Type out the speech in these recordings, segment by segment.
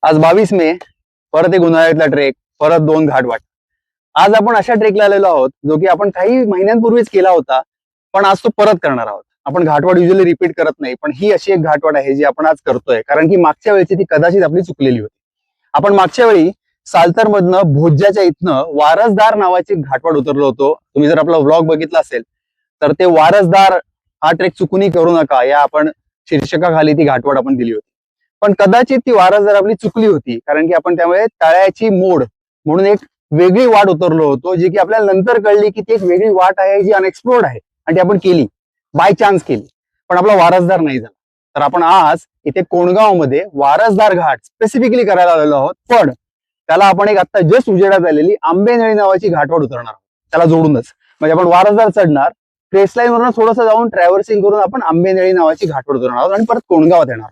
आज 22 मे, परत एक उन्हाळ्यातला ट्रेक, परत 2 घाटवाट. आज आपण अशा ट्रेकला आलेलो आहोत जो की आपण काही महिन्यांपूर्वीच केला होता, पण आज तो परत करणार आहोत. आपण घाटवाट युजली रिपीट करत नाही, पण ही अशी एक घाटवाट आहे जी आपण आज करतोय, कारण की मागच्या वेळची ती कदाचित आपली चुकलेली होती. आपण मागच्या वेळी सालतर मधनं भोज्याच्या इथनं वारसदार नावाची घाटवाट उतरलो होतो. तुम्ही जर आपला व्लॉग बघितला असेल तर ते वारसदार हा ट्रेक चुकूनही करू नका या आपण शीर्षकाखाली ती घाटवाट आपण दिली होती. पण कदाचित ती वारसदार आपली चुकली होती, कारण की आपण त्यामुळे तळ्याची मोड म्हणून एक वेगळी वाट उतरलो होतो, जी की आपल्याला नंतर कळली की ती एक वेगळी वाट आहे जी अनएक्सप्लोर्ड आहे आणि ती आपण केली, बाय चान्स केली, पण आपला वारसदार नाही झाला. तर आपण आज इथे कोणगाव मध्ये वारसदार घाट स्पेसिफिकली करायला आलेलो आहोत, पण त्याला आपण एक आता जस्ट उजेडात आलेली आंबेनळी नावाची घाटवाट उतरणार आहोत त्याला जोडूनच. म्हणजे आपण वारसदार चढणार, क्रेस्टलाईन वरून थोडंसं जाऊन ट्रॅव्हर्सिंग करून आपण आंबेनळी नावाची घाटवाट उतरणार आहोत आणि परत कोणगावात येणार आहोत.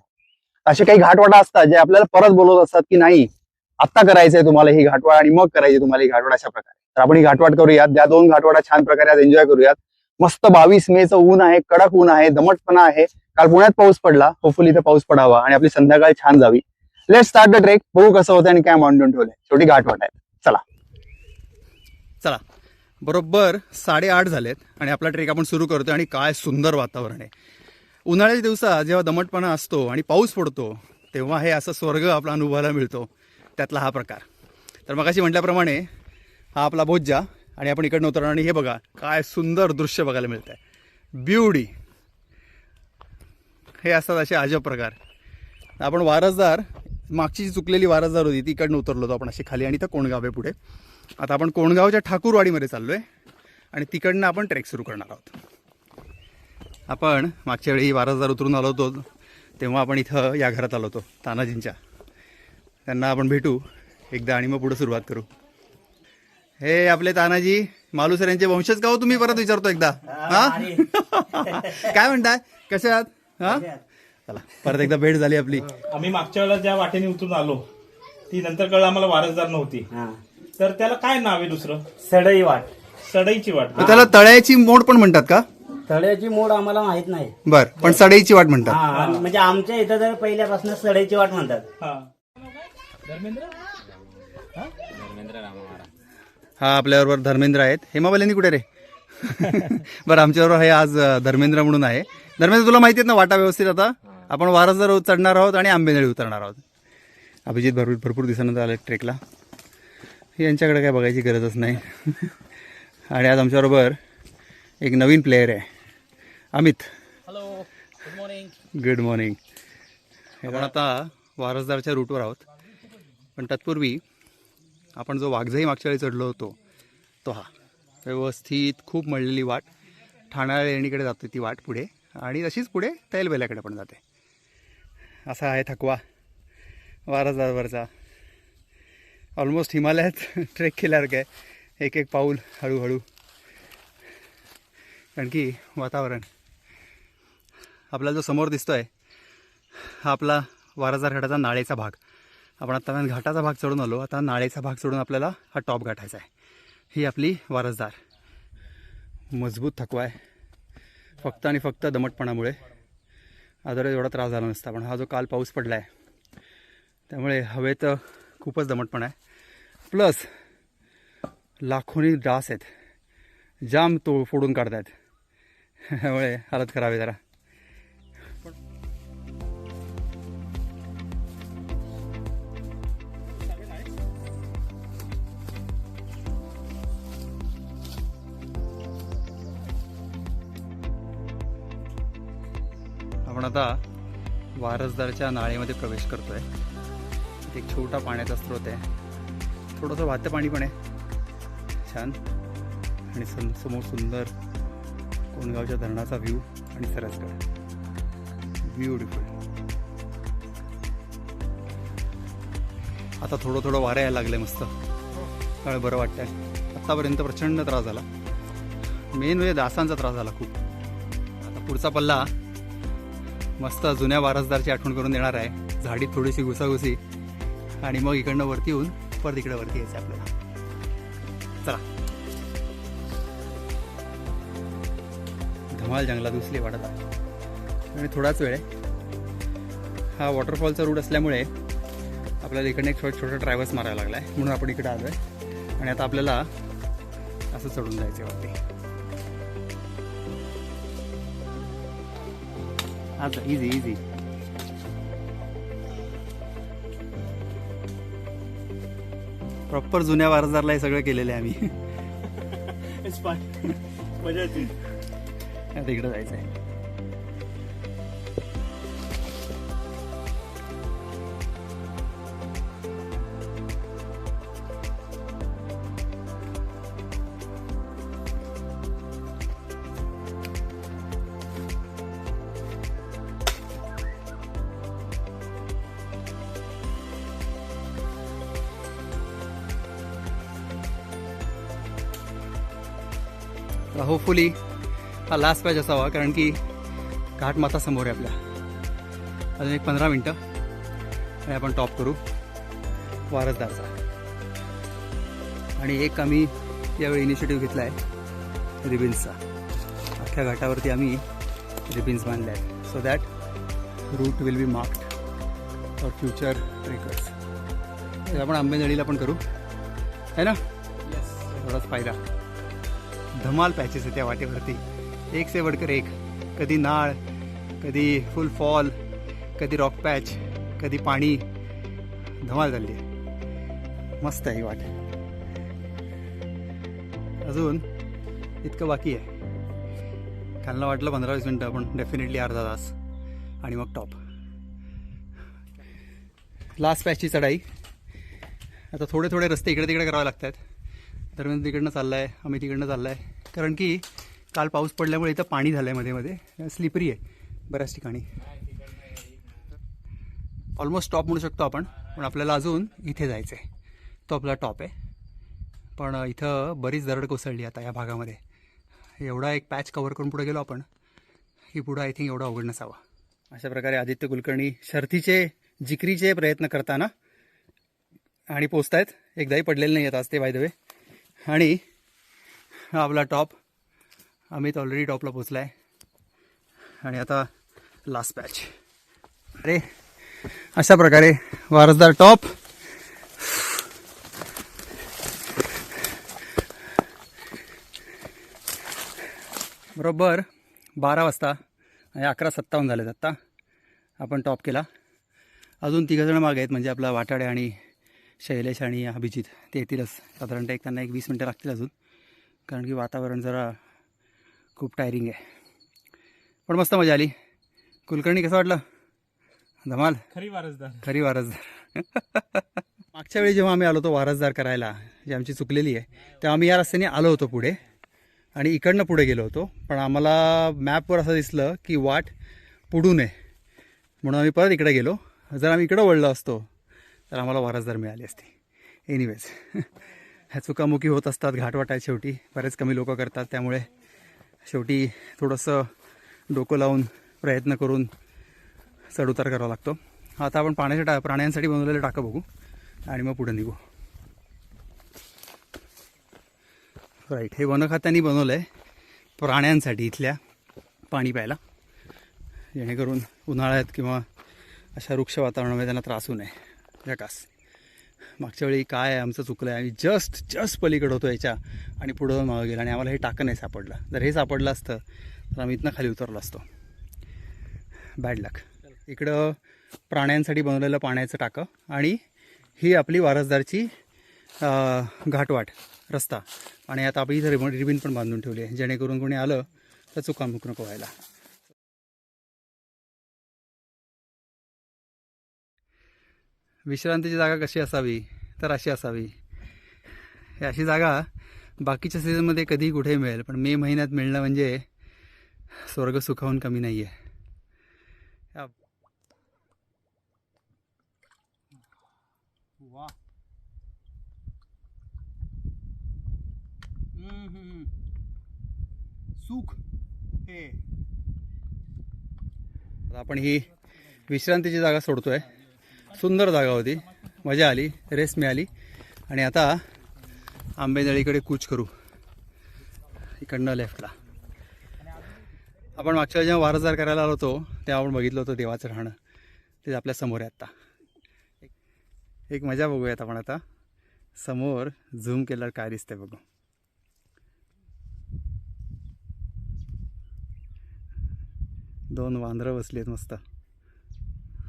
असे काही घाटवाटा असतात जे आपल्याला परत बोलवत असतात की नाही आत्ता करायचंय तुम्हाला ही घाटवाट आणि मग करायची तुम्हाला ही घाटवाट, अशा प्रकारे. तर आपण ही घाटवाट करूयात. त्या 2 घाटवाटा छान प्रकारे आज एन्जॉय करूयात. मस्त 22 मेचं ऊन आहे, कडक ऊन आहे, दमटपणा आहे. काल पुण्यात पाऊस पडला, होपफुली इथे पाऊस पडावा आणि आपली संध्याकाळ छान जावी. Let's start the trek. बघू कसं होतं आणि काय मांडून ठेवलंय. शेवटी घाटवाट आहे. चला चला, बरोबर 8:30 झालेत आणि आपला ट्रेक आपण सुरू करतोय. आणि काय सुंदर वातावरण आहे. उन्हाळ्याच्या दिवसात जेव्हा दमटपणा असतो आणि पाऊस पडतो तेव्हा हे असं स्वर्ग आपला अनुभवायला मिळतो, त्यातला हा प्रकार. तर मगाशी म्हटल्याप्रमाणे हा आपला भोज्जा आणि आपण इकडनं उतरणार. आणि हे बघा काय सुंदर दृश्य बघायला मिळत आहे. ब्युटी. हे असतात असे अजब प्रकार. आपण वारसदार, मागची जी चुकलेली वारसदार होती ती इकडनं उतरलो होतो आपण अशी खाली, आणि इथं कोणगाव आहे पुढे. आता आपण कोणगावच्या ठाकूरवाडीमध्ये चाललोय आणि तिकडनं आपण ट्रेक सुरू करणार आहोत. आपण मागच्या वेळी वारसदार उतरून आलो होतो तेव्हा आपण इथं या घरात आलो होतो तानाजींच्या. त्यांना आपण भेटू एकदा आणि मग पुढे सुरुवात करू. हे आपले तानाजी मालुसर यांचे वंशज का हो तुम्ही? परत विचारतो एकदा. हा काय म्हणताय, कसे आहात? हा चला, परत एकदा भेट झाली आपली. आम्ही मागच्या वेळेला ज्या वाटेने उतरून आलो ती नंतर कळलं आम्हाला वारसदार नव्हती. तर त्याला काय नाव आहे दुसरं? सडई वाट. सडईची वाट. त्याला तळ्याची मोड पण म्हणतात का? तळ्याची मोड आम्हाला माहित नाही. बर, पण सडईची वाट म्हणतात. हा, म्हणजे आमच्या इथं तर पहिल्यापासून सडईची वाट म्हणतात. हा आपल्याबरोबर धर्मेंद्र आहेत. हेमाबाल्यांनी कुठे रे? बरं, आमच्याबरोबर हे आज धर्मेंद्र म्हणून आहे. धर्मेंद्र, तुला माहिती आहेत ना वाटा व्यवस्थित? आता आपण वारसदार चढणार आहोत आणि आंबेनळी उतरणार आहोत. अभिजित भरपूर दिवसानंतर आले ट्रेकला. यांच्याकडे काय बघायची गरजच नाही. आणि आज आमच्याबरोबर एक नवीन प्लेयर आहे, Amit. Hello, good morning. Good morning. आपण आता वारसदारच्या रूटवर आहोत, पण तत्पूर्वी आपण जो वाघजाई मागच्या वेळी चढलो होतो तो हा व्यवस्थित खूप मळलेली वाट ठाणा लेणीकडे जाते ती वाट पुढे, आणि तशीच पुढे तैलबेल्याकडे पण जाते. असा आहे थकवा वारसदारवरचा. ऑलमोस्ट हिमालयात ट्रेक केल्यासारखं आहे, एक एक पाऊल हळूहळू. कारण की वातावरण आपल्याला जो समोर दिसतो आहे हा आपला वारसदार घाटाचा नाळेचा भाग. आपण आता घाटाचा भाग चढून आलो, आता नाळेचा भाग चढून आपल्याला हा टॉप गाठायचा आहे. ही आपली वारसदार. मजबूत थकवा आहे फक्त आणि फक्त दमटपणामुळे. अदरवाईज एवढा त्रास झाला नसता, पण हा जो काल पाऊस पडला आहे त्यामुळे हवेत खूपच दमटपणा आहे. प्लस लाखोनी डास आहेत, जाम तो फोडून काढत आहेत, त्यामुळे हालत खराब आहे जरा. आपण आता वारसदारच्या नाळेमध्ये प्रवेश करतोय. एक छोटा पाण्याचा स्रोत आहे, थोडंसं वाहतं पाणी पण आहे, छान. आणि समोर सुंदर कोणगावच्या धरणाचा व्ह्यू आणि सरसगड. ब्युटिफुल. आता थोडं वारं यायला लागलं मस्त, त्यामुळे बरं वाटतंय. आत्तापर्यंत प्रचंड त्रास झाला, मेन म्हणजे डासांचा त्रास झाला खूप. आता पुढचा पल्ला मस्त जुन्या वारसदारची आठवण करून देणार आहे. झाडीत थोडीशी घुसाघुसी आणि मग इकडनं वरती येऊन परत इकडे वरती यायचं आपल्याला. चला, धमाल जंगलात घुसली वाटत आहे आणि थोडाच वेळ आहे. हा वॉटरफॉलचा रूट असल्यामुळे आपल्याला इकडे एक छोटा ट्रॅव्हल्स मारायला लागला आहे म्हणून आपण इकडे आलो आहे. आणि आता आपल्याला असं चढून जायचं वरती. आता इझी प्रॉपर जुन्या वारसदारला हे सगळं केलेलं आहे आम्ही. मजा येते. आता इकडे जायचं आहे. होपफुली हा लास्ट पॅच असावा, कारण की घाट माथा समोर आहे आपल्या. अजून एक 15 मिनटं आणि आपण टॉप करू वारसदारचा. आणि एक आम्ही यावेळी इनिशिएटिव्ह घेतला आहे रिबिन्सचा. अख्ख्या घाटावरती आम्ही रिबिन्स बांधले आहेत so that route will be marked for future trekkers. आपण आंबेनळीला पण करू है ना, थोडाच फायदा. धमाल पॅचेस आहे त्या वाटेवरती, एक से बढ़कर एक. कधी नाळ, कधी फुल फॉल, कधी रॉक पॅच, कधी पाणी. धमाल झाली आहे. मस्त आहे ही वाट. अजून इतकं बाकी आहे. खालनं वाटलं 15-20 मिनटं, पण डेफिनेटली अर्धा तास आणि मग टॉप. लास्ट पॅचची चढाई. आता थोडे रस्ते इकडे तिकडे करावे लागत आहेत. दरम्यान तिकडनं चाललं आहे, आम्ही तिकडनं चाललं आहे, कारण की काल पाऊस पडल्यामुळे इथं पाणी झालं आहे, मध्ये स्लिपरी आहे बऱ्याच ठिकाणी. ऑलमोस्ट टॉप म्हणू शकतो आपण, पण आपल्याला अजून इथे जायचं आहे. तो आपला टॉप आहे, पण इथं बरीच दरड कोसळली आता या भागामध्ये. एवढा एक पॅच कव्हर करून पुढे गेलो आपण की पुढं आय थिंक एवढा अवघड नसावा. अशा प्रकारे आदित्य कुलकर्णी शर्थीचे जिकरीचे प्रयत्न करताना आणि पोचतायत. एकदाही पडलेले नाही आहेत आज ते बाय द वे. आणि हा आपला टॉप. अमित ऑलरेडी टॉपला पोचला आहे आणि आता लास्ट पॅच. अरे अशा प्रकारे वारसदार टॉप. बरोबर 12 वाजता आणि 11:57 झालेत आत्ता आपण टॉप केला. अजून 3 जण मागे आहेत, म्हणजे आपला वाटाडे आणि शैलेश आणि अभिजित ते येतीलच साधारणतः. त्यांना 20 मिनटं लागतील अजून, कारण की वातावरण जरा खूप टायरिंग आहे. पण मस्त मजा आली. कुलकर्णी कसं वाटलं? धमाल. खरी वारसदार. खरी वारसदार. मागच्या वेळी जेव्हा आम्ही आलो होतो वारसदार करायला, जी आमची चुकलेली आहे, तेव्हा आम्ही या रस्त्याने आलो होतो पुढे आणि इकडनं पुढे गेलो होतो. पण आम्हाला मॅपवर असं दिसलं की वाट पुढून आहे, म्हणून आम्ही परत इकडे गेलो. जर आम्ही इकडं वळलो असतो तर आम्हाला वारसदार मिळाली असती. एनिवेज ह्या चुकामुकी होत असतात. घाटवाट आहे शेवटी, बरेच कमी लोक करतात, त्यामुळे शेवटी थोडंसं डोकं लावून प्रयत्न करून चढउतार करावा लागतो. आता आपण प्राण्यांसाठी बनवलेलं टाकं बघू आणि मग पुढे निघू. राईट, हे वन खात्याने बनवलं आहे प्राण्यांसाठी इथल्या पाणी प्यायला, जेणेकरून उन्हाळ्यात किंवा अशा वृक्ष वातावरणामध्ये त्यांना त्रास होऊ नये. जकास. मागच्या वेळी काय आमचं चुकलं आहे, आम्ही जस्ट पलीकडे होतो याच्या आणि पुढं मागं गेलं आणि आम्हाला हे टाकं नाही सापडलं. जर हे सापडलं असतं तर आम्ही इथनं खाली उतरलो असतो. बॅड लक. इकडं प्राण्यांसाठी बनवलेलं पाण्याचं टाकं आणि ही आपली वारसदारची घाटवाट रस्ता. आणि आता आपण इथं रिबिन पण बांधून ठेवली आहे, जेणेकरून कोणी आलं तर चुकामुक नको व्हायला. विश्रांतीची जागा कशी असावी तर अशी असावी. ही अशी जागा बाकीच्या सीझनमध्ये कधीही कुठेही मिळेल, पण मे महिन्यात मिळणं म्हणजे स्वर्ग सुखावून कमी नाही आहे. वा. सुख हे. आपण ही विश्रांतीची जागा सोडतोय. सुंदर जागा होती, मजा आली, रेस्ट मिळाली. आणि आता आंबेनळीकडे कूच करू, इकडनं लेफ्टला. आपण मागच्या जेव्हा वारसदार करायला आलो होतो तेव्हा आपण बघितलं होतं देवाचं राहणं, ते आपल्या समोर आहे. आत्ता एक मजा बघूयात आपण आता. समोर झूम केल्यावर काय दिसतंय बघू. दोन वांद्रं बसली आहेत मस्त.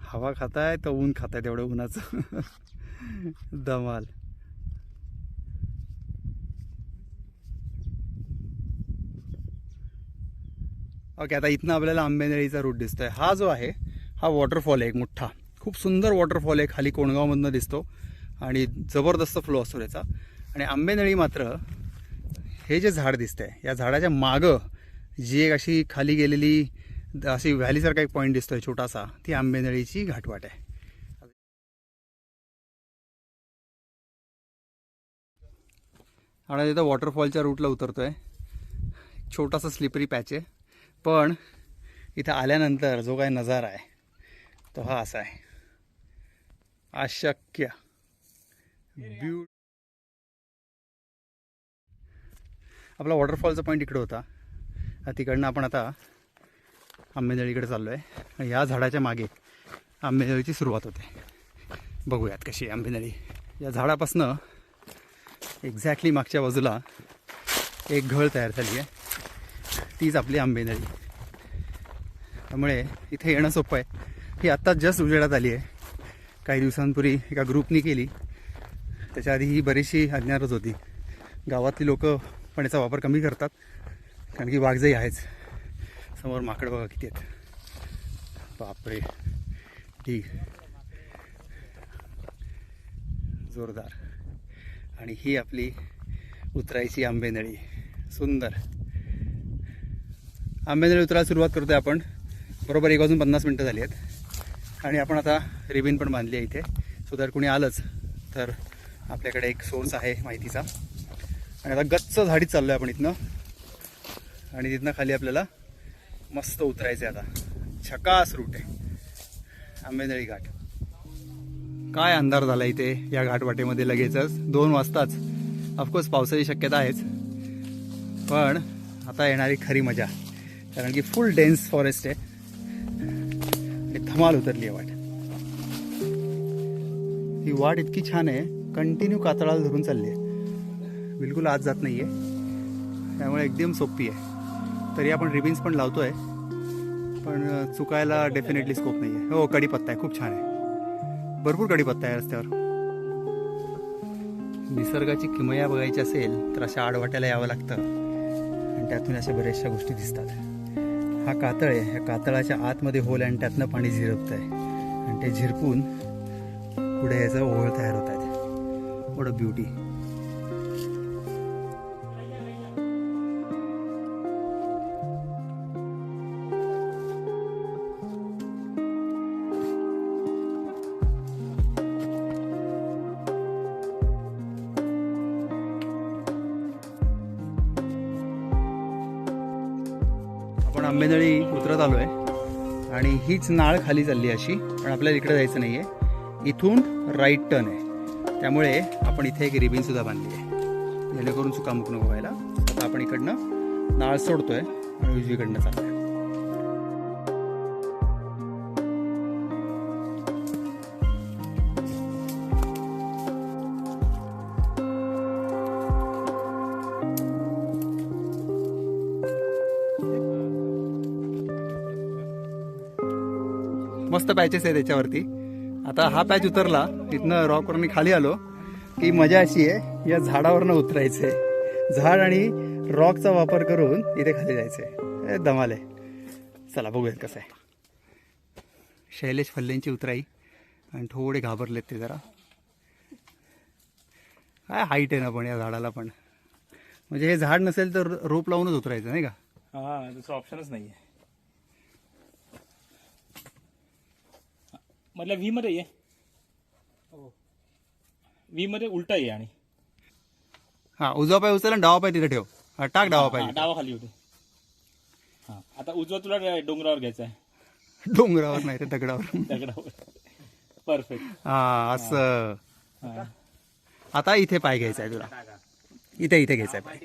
हवा खाताय तर ऊन खाताय तेवढं उन्हाचं. धमाल. ओके, आता इथनं आपल्याला आंबेनळीचा रूट दिसतोय. हा जो आहे हा वॉटरफॉल आहे एक मोठा, खूप सुंदर वॉटरफॉल आहे. खाली कोणगावमधनं दिसतो आणि जबरदस्त फ्लो असतो त्याचा. आणि आंबेनळी मात्र हे जे झाड दिसतंय या झाडाच्या मागं जी एक अशी खाली गेलेली अशी व्हॅलीसारखा एक पॉईंट दिसतोय छोटासा, ती आंबेनळीची घाटवाट आहे. आणि तिथं वॉटरफॉलच्या रूटला उतरतोय. छोटासा स्लिपरी पॅच आहे, पण इथं आल्यानंतर जो काही नजारा आहे तो हा असा आहे. अशक्य आपला वॉटरफॉलचा पॉईंट इकडे होता. तिकडनं आपण आता आंबेनळीकडे चाललो आहे. आणि ह्या झाडाच्या मागे आंबेनळीची सुरुवात होते. बघूयात कशी आहे आंबेनळी. या झाडापासनं एक्झॅक्टली मागच्या बाजूला एक घळ तयार झाली आहे, तीच आपली आंबेनळी. त्यामुळे इथे येणं सोपं आहे. ही आत्ता जस्ट उजेडात आली आहे. काही दिवसांपूर्वी एका ग्रुपनी केली, त्याच्या आधी ही बरीचशी अज्ञातच होती. गावातली लोक पण याचा वापर कमी करतात, कारण की वाघजाई आहेच. समोर माकड बघा किती आहेत. बापरे, ठीक, जोरदार. आणि ही आपली उतरायची आंबेनळी. सुंदर. आंबेनळी उतरायला सुरुवात करतोय आपण. बरोबर 1:50 झाली आहेत. आणि आपण आता रिबीन पण बांधली आहे इथे, सो जर कुणी आलंच तर आपल्याकडे एक सोर्स आहे माहितीचा. आणि आता गच्च झाडीत चाललो आहे आपण इथनं. आणि तिथनं खाली आपल्याला मस्त उतरायचं आहे. आता झकास रूट आहे आंबेनळी घाट. काय अंधार झाला इथे या घाटवाटेमध्ये लगेचच 2 वाजताच. ऑफकोर्स पावसाची शक्यता आहेच, पण आता येणारी खरी मजा, कारण की फुल डेन्स फॉरेस्ट आहे आणि धमाल उतरली आहे वाट. ही वाट इतकी छान आहे, कंटिन्यू कातळाला धरून चालली आहे, बिलकुल आत जात नाही आहे. त्यामुळे एकदम सोपी आहे. तरी आपण रिबिन्स पण लावतोय, पण चुकायला डेफिनेटली स्कोप नाही आहे. हो, कढीपत्ता आहे, खूप छान आहे. भरपूर कढीपत्ता आहे रस्त्यावर. निसर्गाची किमया बघायची असेल तर अशा आडवाट्याला यावं लागतं आणि त्यातून अशा बऱ्याचशा गोष्टी दिसतात. हा कातळ आहे, ह्या कातळाच्या आतमध्ये होल आहे आणि त्यातनं पाणी झिरपत आहे आणि ते झिरपून पुढे याचं ओहळ तयार होत आहेत. What a beauty. आपण आंबेनळी उतरत आलो आहे आणि हीच नाळ खाली चालली अशी, पण आपल्याला इकडे जायचं नाही आहे. इथून राईट टर्न आहे, त्यामुळे आपण इथे एक रिबीनसुद्धा बांधली आहे जेणेकरून चुकामुक नको व्हायला. आता आपण इकडनं नाळ सोडतोय आणि उजवीकडनं चाललोय. मस्त पॅचेस आहे त्याच्यावरती. आता हा पॅच उतरला, तिथनं रॉकवरनी खाली आलो की मजा अशी आहे, या झाडावरनं उतरायचंय. झाड आणि रॉकचा वापर करून इथे खाली जायचंय. धमाल आहे. चला बघूयात कसं आहे. शैलेश फल्लेंची उतराई आणि थोडे घाबरलेत ते जरा. काय हाईट आहे ना पण या झाडाला पण. म्हणजे हे झाड नसेल तर रोप लावूनच उतरायचं नाही का. हा, दुसरा ऑप्शनच नाहीये. मतलब व्ही मध्ये ये, व्ही मध्ये उलटा ये. आणि हा, उजवा पाय उचल आणि डावा पाय तिथे ठेव. हा, टाक डावा पाय. डावा खाली होते. हा, आता उजवा तुला डोंगरावर घ्यायचा आहे. डोंगरावर नाही रे, दगडावर. दगडावर. परफेक्ट. हा, असं. आता इथे पाय घ्यायचा आहे तुला. इथे इथे घ्यायचा आहे पाय.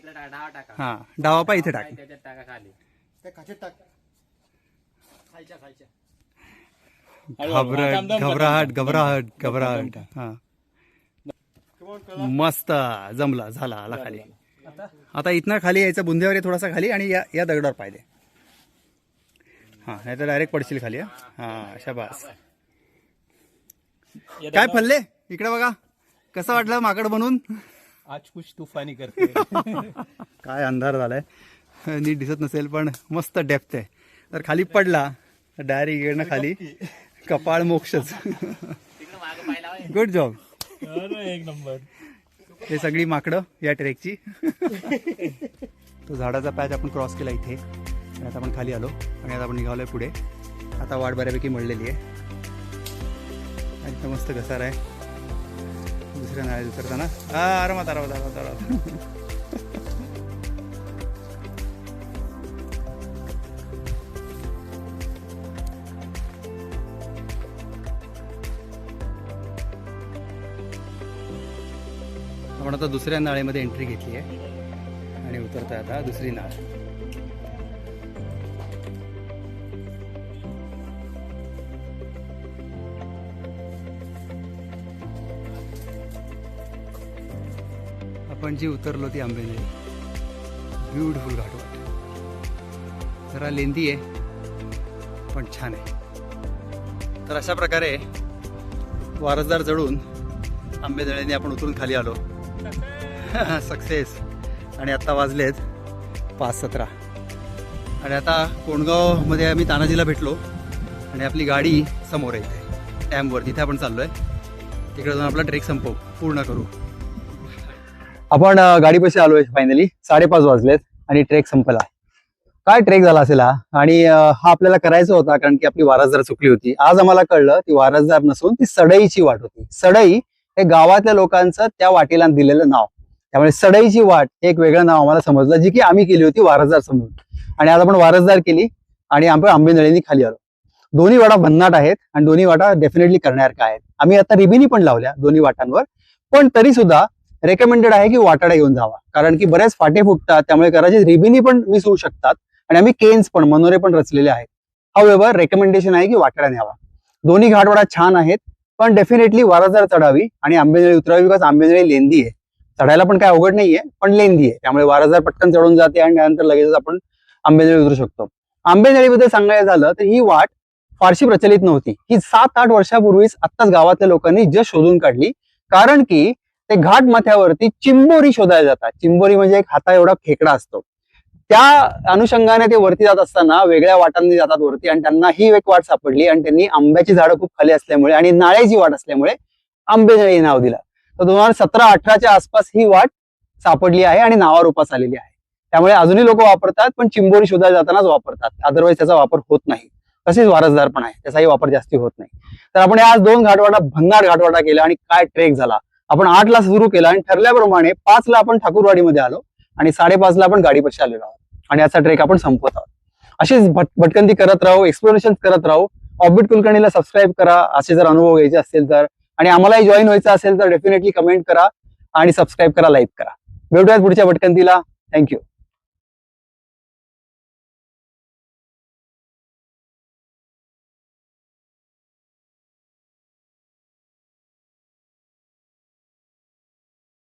हा, डावा पाय इथे टाक. घबराहट घबराहट घबराहट घबराहट. हा, मस्त जमला झाला आला खाली. आता इथनं खाली यायचं, बुंध्यावर ये थोडासा खाली आणि या दगडावर पाहिजे. हा नाही तर डायरेक्ट पडशील खाली. हा शाबास. काय फल्ले इकडे बघा, कसं वाटलं माकड बनून? आज कुछ तूफानी करते. काय अंधार झालाय, नीट दिसत नसेल पण मस्त डेप्थ आहे. तर खाली पडला डायरेक्ट इकडनं खाली कपाळ मोक्षच. Good job. एक नंबर. हे सगळी माकडं या ट्रेकची. तो झाडाचा पॅच आपण क्रॉस केला इथे आणि आता आपण खाली आलो आणि आता आपण निघालोय पुढे. आता वाट बऱ्यापैकी मळलेली आहे. एकदम मस्त घसार आहे. दुसऱ्या नाळ्यात उतरताना आरामात आरामात आरामात आरामात. आपण आता दुसऱ्या नाळेमध्ये एंट्री घेतली आहे आणि उतरतोय आता दुसरी नाळ. आपण जी उतरलो ती आंबेनळी. ब्युटिफुल घाटवाट. जरा लेंदी आहे पण छान आहे. तर अशा प्रकारे वारसदार चढून आंबेनळीने आपण उतरून खाली आलो. सक्सेस. आणि आता वाजलेत 5:17 आणि आता कोंडगावमध्ये आम्ही तानाजीला भेटलो आणि आपली गाडी समोर आहे डॅमवर, तिथे आपण चाललोय. तिकडे जाऊन आपला ट्रेक पूर्ण करू. आपण गाडीपाशी आलोय फायनली. 5:30 वाजलेत आणि ट्रेक संपला. काय ट्रेक झाला असेल हा. आणि हा आपल्याला करायचा होता कारण की आपली वारसदार चुकली होती. आज आम्हाला कळलं ती वारसदार नसून ती सडईची वाट होती. सडई हे गावातल्या लोकांचं त्या वाटेला दिलेलं नाव. त्यामुळे सडईची वाट हे एक वेगळं नाव आम्हाला समजलं, जी की आम्ही केली होती वारसदार समजून. आणि आज आपण वारसदार केली आणि आपण आंबेनळीने खाली आलो. दोन्ही वाटा भन्नाट आहेत आणि दोन्ही वाटा डेफिनेटली करण्यासारख्या आहेत. आम्ही आता रिबिनी पण लावल्या दोन्ही वाटांवर, पण तरी सुद्धा रेकमेंडेड आहे की वाटाडा घेऊन जावा, कारण की बऱ्याच फाटे फुटतात. त्यामुळे कदाचित रिबिनी पण मिस होऊ शकतात आणि आम्ही केन्स पण मनोरे पण रचलेले आहेत. हावेवर रेकमेंडेशन आहे की वाटाडा न्यावा. दोन्ही घाटवाडा छान आहेत पण डेफिनेटली वारसदार चढावी आणि आंबेनळी उतरावी, बिकॉज आंबेनळी लेंदी आहे. चढायला पण काय अवघड नाहीये पण लेंदी आहे. त्यामुळे वारसदार पटकन चढून जाते आणि त्यानंतर लगेच आपण आंबेनळी उतरू शकतो. आंबेनळीबद्दल सांगायचं झालं तर ही वाट फारशी प्रचलित नव्हती. ही 7-8 वर्षापूर्वीच आत्ताच गावातल्या लोकांनी जस्ट शोधून काढली, कारण की ते घाट माथ्यावरती चिंबोरी शोधायला जातात. चिंबोरी म्हणजे एक हाता एवढा खेकडा असतो. त्या अनुषंगाने ते वरती जात असताना वेगळ्या वाटांनी जातात वरती आणि त्यांना ही एक वाट सापडली आणि त्यांनी आंब्याची झाडं खूप खाली असल्यामुळे आणि नाळ्याची वाट असल्यामुळे आंबेनळी नाव दिलं. तर 2017-18च्या आसपास ही वाट सापडली आहे आणि नावारूपास आलेली आहे. त्यामुळे अजूनही लोक वापरतात पण चिंबोरी शोधायला जातानाच वापरतात, अदरवाईज त्याचा वापर होत नाही. तसेच वारसदार पण आहे, त्याचाही वापर जास्ती होत नाही. तर आपण आज 2 घाटवाटा भन्नाट घाटवाटा केला आणि काय ट्रेक झाला. आपण 8ला सुरू केला आणि ठरल्याप्रमाणे 5ला आपण ठाकूरवाडीमध्ये आलो आणि 5:30ला आपण गाडीपाशी आलेलो आहोत आणि याचा ट्रेक आपण संपवत आहोत. अशीच भटकंती करत राहू, एक्सप्लोरेशन करत राहू. ऑर्बिट कुलकर्णीला सबस्क्राईब करा असे जर अनुभव घ्यायचे असतील तर, आणि आम्हालाही जॉईन व्हायचं असेल तर डेफिनेटली कमेंट करा आणि सबस्क्राईब करा, लाईक करा. भेटूयात पुढच्या भटकंतीला. थँक्यू.